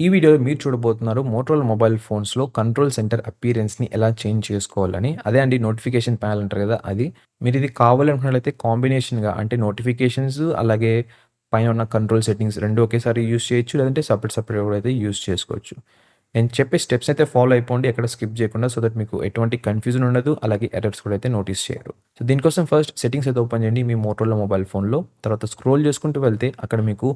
ఈ వీడియోలో మీరు చూడబోతున్నారు మోటరోలా మొబైల్ ఫోన్స్‌లో కంట్రోల్ సెంటర్ అపియరెన్స్‌ని ఎలా చేంజ్ చేసుకోవాలని. అదే అండి నోటిఫికేషన్ ప్యానెల్ అంటారు కదా! అది. మీరిది కావాలనుకున్నట్లయితే కాంబినేషన్‌గా అంటే నోటిఫికేషన్స్ అలాగే పైన ఉన్న కంట్రోల్ సెట్టింగ్స్ 2 ఒకేసారి యూజ్ చేయొచ్చు. లేదంటే సెపరేట్‌గా కూడా అయితే యూజ్ చేసుకోవచ్చు. నేను చెప్పే స్టెప్స్ అయితే ఫాలో అయిపోండి. ఎక్కడ స్కిప్ చేయకుండా సో దట్ మీకు ఎటువంటి కన్‌ఫ్యూజన్ ఉండదు. అలాగే ఎర్రర్స్ కూడా అయితే నోటీస్ చేయరు. సో దీనికోసం ఫస్ట్ సెట్టింగ్స్ అయితే ఓపెన్ చేయండి మీ మోటరోలా మొబైల్ ఫోన్‌లో. తర్వాత స్క్రోల్ చేసుకుంటూ వెళ్తే అక్కడ మీకు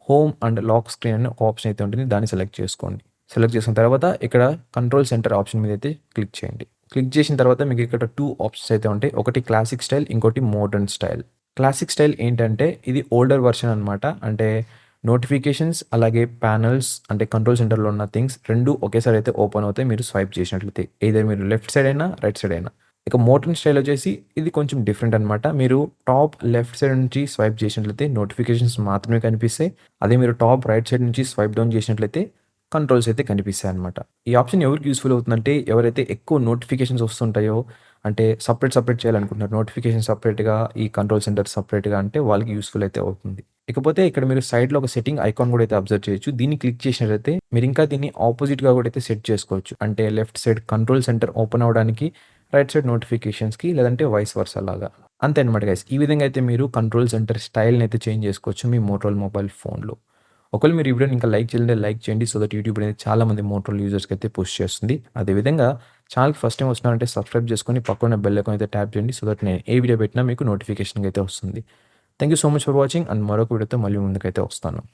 హోమ్ అండ్ లాక్ స్క్రీన్ అనే ఒక ఆప్షన్ అయితే ఉంటుంది. దాన్ని సెలెక్ట్ చేసుకోండి. సెలెక్ట్ చేసిన తర్వాత ఇక్కడ కంట్రోల్ సెంటర్ ఆప్షన్ మీద అయితే క్లిక్ చేయండి. క్లిక్ చేసిన తర్వాత మీకు ఇక్కడ 2 ఆప్షన్స్ అయితే ఉంటాయి. ఒకటి క్లాసిక్ స్టైల్, ఇంకోటి మోడర్న్ స్టైల్. క్లాసిక్ స్టైల్ ఏంటంటే ఇది ఓల్డర్ వెర్షన్ అనమాట. అంటే నోటిఫికేషన్స్ అలాగే ప్యానెల్స్ అంటే కంట్రోల్ సెంటర్‌లో ఉన్న థింగ్స్ 2 ఒకేసారి అయితే ఓపెన్ అవుతాయి మీరు స్వైప్ చేసినట్లయితే. ఎయిదర్ మీరు లెఫ్ట్ సైడ్ అయినా, రైట్ సైడ్ అయినా. ఇక మోడర్న్ స్టైల్ వచ్చేసి ఇది కొంచెం డిఫరెంట్ అనమాట. మీరు టాప్ లెఫ్ట్ సైడ్ నుంచి స్వైప్ చేసినట్లయితే నోటిఫికేషన్స్ మాత్రమే కనిపిస్తాయి. అదే మీరు టాప్ రైట్ సైడ్ నుంచి స్వైప్ డౌన్ చేసినట్లయితే కంట్రోల్స్ అయితే కనిపిస్తాయన్నమాట. ఈ ఆప్షన్ ఎవరికి యూజ్‌ఫుల్ అవుతుందంటే ఎవరైతే ఎక్కువ నోటిఫికేషన్స్ వస్తుంటాయో అంటే సెపరేట్ చేయాలనుకుంటున్నారు. నోటిఫికేషన్ సెపరేట్‌గా, ఈ కంట్రోల్ సెంటర్ సెపరేట్‌గా అంటే వాళ్ళకి యూజ్‌ఫుల్ అయితే అవుతుంది. ఇకపోతే ఇక్కడ మీరు సైడ్‌లో ఒక సెట్టింగ్ ఐకాన్ కూడా అయితే అబ్జర్వ్ చేయొచ్చు. దీన్ని క్లిక్ చేసినట్లయితే మీరు ఇంకా దీన్ని ఆపోజిట్‌గా కూడా అయితే సెట్ చేసుకోవచ్చు. అంటే left side control centre open అవ్వడానికి, రైట్ సైడ్ నోటిఫికేషన్స్‌కి లేదంటే వైస్ వర్సా లాగా. అంతే అన్నమాట గైస్. ఈ విధంగా అయితే మీరు కంట్రోల్ సెంటర్ స్టైల్‌ని అయితే చేంజ్ చేసుకోవచ్చు మీ మోటరోలా మొబైల్ ఫోన్‌లో. ఒకవేళ మీరు ఈ వీడియోని ఇంకా లైక్ చేయలేదంటే లైక్ చేయండి. సో దట్ యూట్యూబ్ అనేది చాలా మంది మోటరోలా యూజర్స్‌కి అయితే పుష్ చేస్తుంది. అదేవిధంగా ఛానెల్‌కి ఫస్ట్ టైమ్ వస్తున్నారంటే సబ్స్క్రైబ్ చేసుకొని పక్కన బెల్ ఐకాన్ అయితే ట్యాప్ చేయండి. సో దట్ నేను ఏ వీడియో పెట్టినా మీకు నోటిఫికేషన్ అయితే వస్తుంది. Thank you so much for watching and మరొక వీడియోతో మళ్ళీ ముందుకైతే వస్తాను.